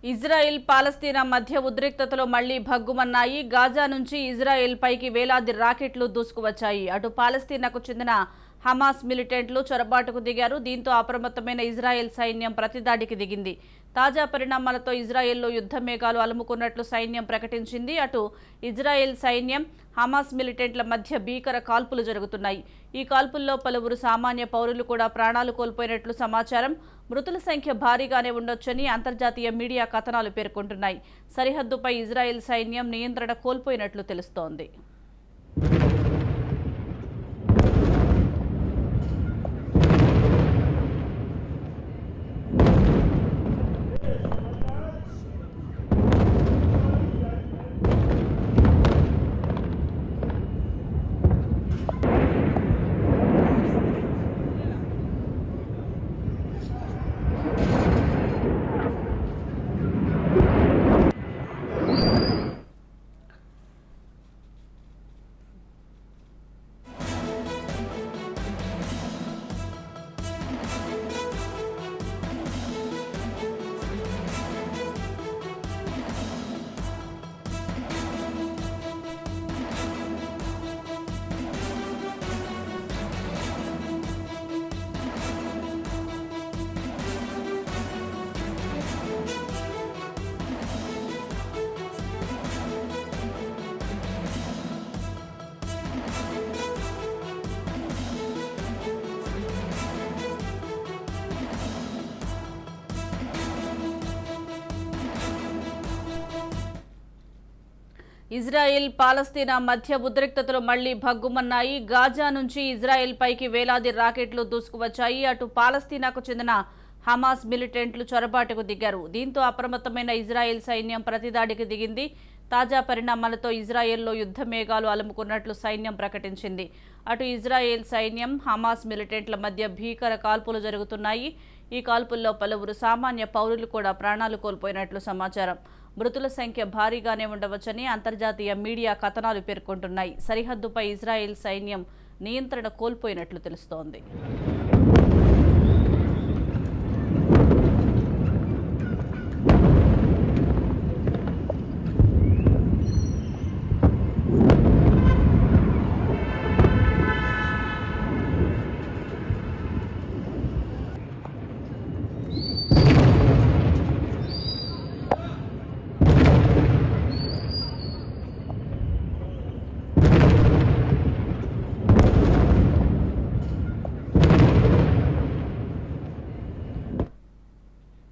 Israel పాలస్తీనా మధ్య ఉద్రిక్తతలు మళ్లీ భగ్గుమన్నాయి. గాజా నుంచి ఇజ్రాయెల్ పైకి వేలాది రాకెట్లు దూసుకువచ్చాయి. అటు పాలస్తీనాకు చెందిన హమాస్ మిలిటెంట్లు చొరబాటుకు దిగారు. దీంతో అప్రమత్తమైన ఇజ్రాయెల్ సైన్యం ప్రతిదాడికి దిగింది. తాజా పరిణామాలతో ఇజ్రాయెల్లో యుద్ధ మేఘాలు అలుముకున్నట్లు సైన్యం ప్రకటించింది. అటు ఇజ్రాయెల్ సైన్యం హమాస్ మిలిటెంట్ల మధ్య భీకర కాల్పులు జరుగుతున్నాయి. ఈ కాల్పుల్లో పలువురు సామాన్య పౌరులు కూడా ప్రాణాలు కోల్పోయినట్లు సమాచారం. మృతుల సంఖ్య భారీగానే ఉండొచ్చని అంతర్జాతీయ మీడియా కథనాలు పేర్కొంటున్నాయి. సరిహద్దుపై ఇజ్రాయెల్ సైన్యం నియంత్రణ కోల్పోయినట్లు తెలుస్తోంది. ఇజ్రాయెల్ పాలస్తీనా మధ్య ఉద్రిక్తతలు మళ్లీ భగ్గుమన్నాయి. గాజా నుంచి ఇజ్రాయెల్ పైకి వేలాది రాకెట్లు దూసుకువచ్చాయి. అటు పాలస్తీనాకు చెందిన హమాస్ మిలిటెంట్లు చొరబాటుకు దిగారు. దీంతో అప్రమత్తమైన ఇజ్రాయెల్ సైన్యం ప్రతిదాడికి దిగింది. తాజా పరిణామాలతో ఇజ్రాయెల్లో యుద్ధ మేఘాలు అలుముకున్నట్లు సైన్యం ప్రకటించింది. అటు ఇజ్రాయెల్ సైన్యం హమాస్ మిలిటెంట్ల మధ్య భీకర కాల్పులు జరుగుతున్నాయి. ఈ కాల్పుల్లో పలువురు సామాన్య పౌరులు కూడా ప్రాణాలు కోల్పోయినట్లు సమాచారం. మృతుల సంఖ్య భారీగానే ఉండవచ్చని అంతర్జాతీయ మీడియా కథనాలు పేర్కొంటున్నాయి. సరిహద్దుపై ఇజ్రాయెల్ సైన్యం నియంత్రణ కోల్పోయినట్లు తెలుస్తోంది.